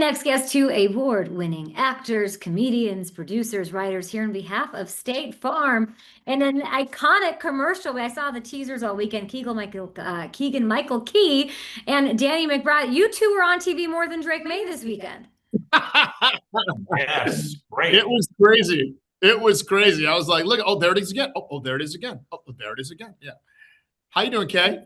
next guest, two award-winning actors, comedians, producers, writers, here on behalf of State Farm in an iconic commercial. I saw the teasers all weekend. Keegan-Michael Key and Danny McBride. You two were on TV more than Drake May this weekend. Yes, great. It was crazy. It was crazy. I was like, look, oh, there it is again. Oh, there it is again. Oh, there it is again. Yeah. How you doing, Kay?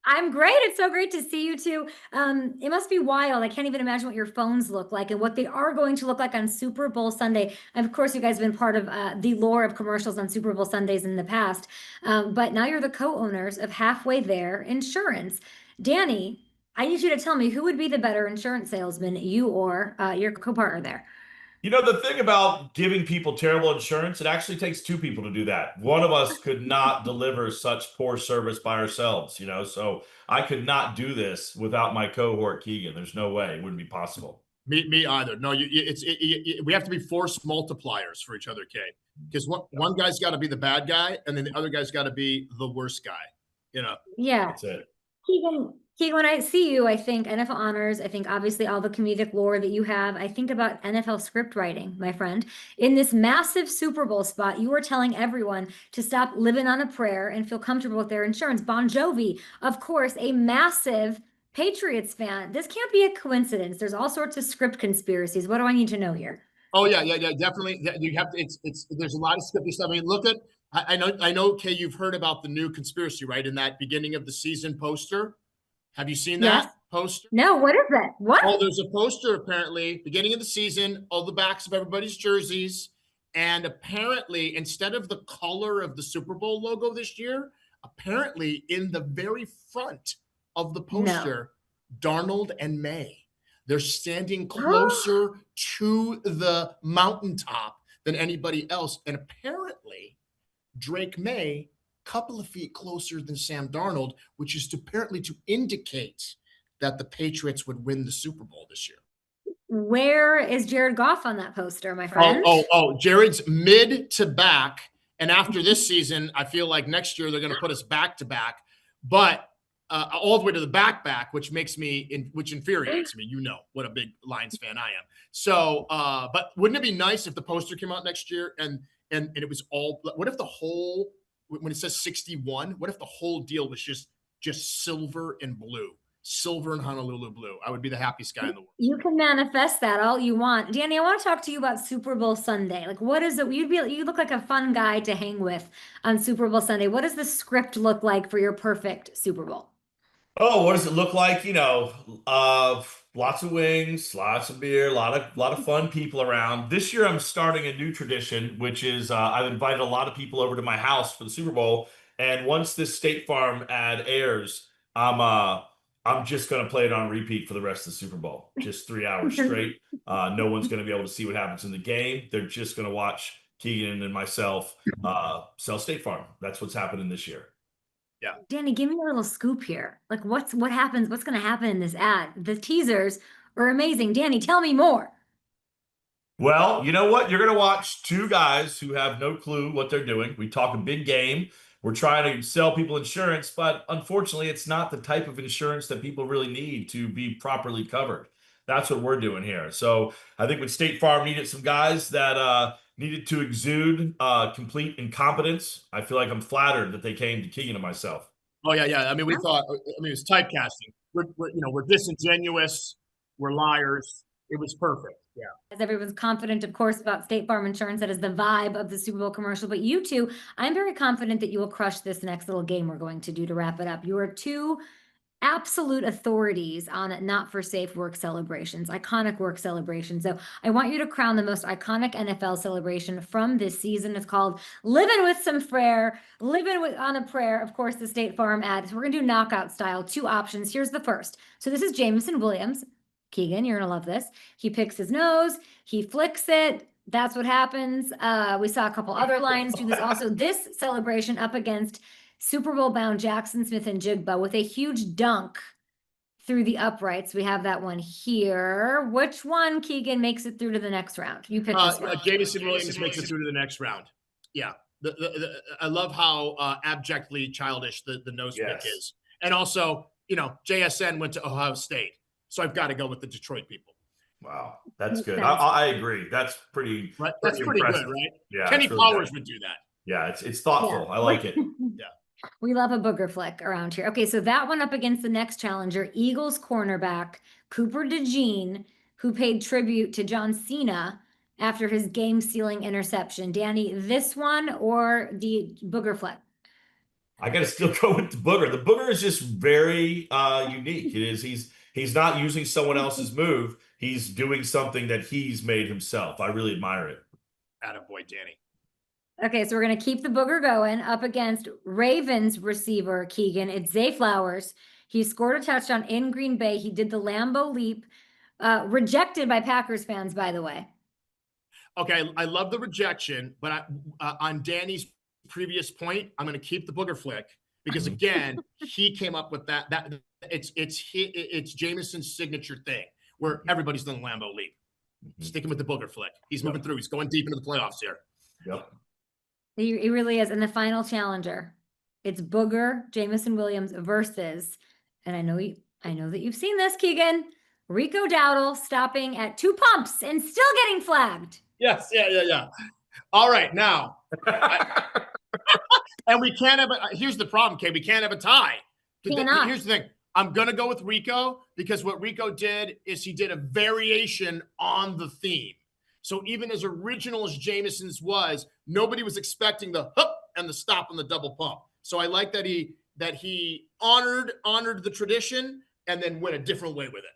I'm great. It's so great to see you two. It must be wild. I can't even imagine what your phones look like and what they are going to look like on Super Bowl Sunday. And of course, you guys have been part of the lore of commercials on Super Bowl Sundays in the past. But now you're the co-owners of Halfway There Insurance. Danny, I need you to tell me who would be the better insurance salesman, you or your co-partner there? You know, the thing about giving people terrible insurance, it actually takes two people to do that. One of us could not deliver such poor service by ourselves, you know, so I could not do this without my cohort, Keegan. There's no way. It wouldn't be possible. Me either. No, we have to be force multipliers for each other, Kay, because one guy's got to be the bad guy, and then the other guy's got to be the worst guy, you know? Yeah. That's it. Keegan, when I see you, I think NFL honors. I think obviously all the comedic lore that you have. I think about NFL script writing, my friend. In this massive Super Bowl spot, you were telling everyone to stop living on a prayer and feel comfortable with their insurance. Bon Jovi, of course, a massive Patriots fan. This can't be a coincidence. There's all sorts of script conspiracies. What do I need to know here? Oh yeah, definitely. You have to. It's. There's a lot of scripty stuff. I mean, look at. I know, Kay. You've heard about the new conspiracy, right? In that beginning of the season poster. Have you seen that poster? No, what is it? What? Oh, there's a poster apparently, beginning of the season, all the backs of everybody's jerseys. And apparently, instead of the color of the Super Bowl logo this year, apparently in the very front of the poster, Darnold and May, they're standing closer to the mountaintop than anybody else. And apparently, Drake May, couple of feet closer than Sam Darnold, which is apparently to indicate that the Patriots would win the Super Bowl this year. Where is Jared Goff on that poster, my friend? Jared's mid to back. And after this season, I feel like next year they're going to put us back to back, but all the way to the back, which which infuriates me. You know what a big Lions fan I am. So, but wouldn't it be nice if the poster came out next year and it was all? What if the whole, when it says 61, what if the whole deal was just silver and blue? Silver and Honolulu blue. I would be the happiest guy in the world. You can manifest that all you want. Danny, I want to talk to you about Super Bowl Sunday. Like, what is it? You look like a fun guy to hang with on Super Bowl Sunday. What does the script look like for your perfect Super Bowl? Oh, what does it look like? You know, lots of wings, lots of beer, a lot of fun people around. This year, I'm starting a new tradition, which is I've invited a lot of people over to my house for the Super Bowl. And once this State Farm ad airs, I'm just going to play it on repeat for the rest of the Super Bowl, just 3 hours straight. No one's going to be able to see what happens in the game. They're just going to watch Keegan and myself sell State Farm. That's what's happening this year. Yeah. Danny, give me a little scoop here. Like, what happens? What's going to happen in this ad? The teasers are amazing. Danny, tell me more. Well, you know what? You're going to watch two guys who have no clue what they're doing. We talk a big game. We're trying to sell people insurance, but unfortunately, it's not the type of insurance that people really need to be properly covered. That's what we're doing here. So I think when State Farm needed some guys that needed to exude complete incompetence, I feel like I'm flattered that they came to Keegan and myself. Oh yeah. I mean, it was typecasting. We're disingenuous. We're liars. It was perfect. Yeah. As everyone's confident, of course, about State Farm Insurance. That is the vibe of the Super Bowl commercial. But you two, I'm very confident that you will crush this next little game we're going to do to wrap it up. You are two absolute authorities on not for safe work celebrations, iconic work celebrations. So I want you to crown the most iconic NFL celebration from this season. It's called Living with Some Prayer, on a Prayer. Of course, the State Farm ad. So we're going to do knockout style, two options. Here's the first. So this is Jameson Williams. Keegan, you're going to love this. He picks his nose, he flicks it. That's what happens. We saw a couple other lions do this also. This celebration up against Super Bowl bound Jackson Smith-Njigba with a huge dunk through the uprights. We have that one here. Which one, Keegan, makes it through to the next round? You pick this one. Jameson Williams makes it through to the next round. Yeah. I love how abjectly childish the nose pick is. And also, JSN went to Ohio State. So I've got to go with the Detroit people. Wow, that's Makes good. sense. I agree. That's pretty, Right? That's pretty impressive. good, right? Yeah, Kenny it's really Flowers good. would do that. Yeah, it's thoughtful. Yeah. I like it. We love a booger flick around here. Okay, so that one up against the next challenger, Eagles cornerback Cooper DeJean, who paid tribute to John Cena after his game-sealing interception. Danny, this one or the booger flick? I got to still go with the booger. The booger is just very unique. It is. He's not using someone else's move. He's doing something that he's made himself. I really admire it. Attaboy, Danny. Okay, so we're going to keep the booger going up against Ravens receiver Keegan. It's Zay Flowers. He scored a touchdown in Green Bay. He did the Lambeau leap, rejected by Packers fans, by the way. Okay, I love the rejection, but on Danny's previous point, I'm going to keep the booger flick because again, he came up with that. It's Jameson's signature thing where everybody's done the Lambeau leap. Sticking with the booger flick. He's moving through. He's going deep into the playoffs here. Yep. He really is. And the final challenger, it's Booger Jameson Williams versus, and I know that you've seen this, Keegan, Rico Dowdle stopping at 2 pumps and still getting flagged. Yes, yeah. All right, now, and we can't have here's the problem, Kay. We can't have a tie. Cannot. Here's the thing. I'm going to go with Rico because what Rico did is he did a variation on the theme. So even as original as Jameson's was, nobody was expecting the hook and the stop and the double pump. So I like that he honored the tradition and then went a different way with it.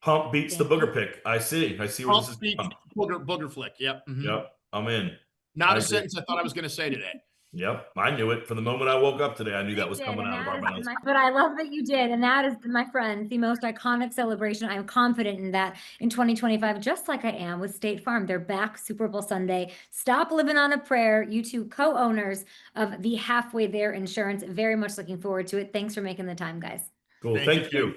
Pump beats the booger pick. I see where Pump this is. beats booger flick. Yep. Mhm. Yep. I'm in. Not I a agree. sentence I thought I was going to say today. Yep. I knew it. From the moment I woke up today, I knew that was coming out of our mouths. But I love that you did. And that is, my friends, the most iconic celebration. I'm confident in that in 2025, just like I am with State Farm. They're back Super Bowl Sunday. Stop living on a prayer. You two co-owners of the Halfway There Insurance. Very much looking forward to it. Thanks for making the time, guys. Cool. Thank you.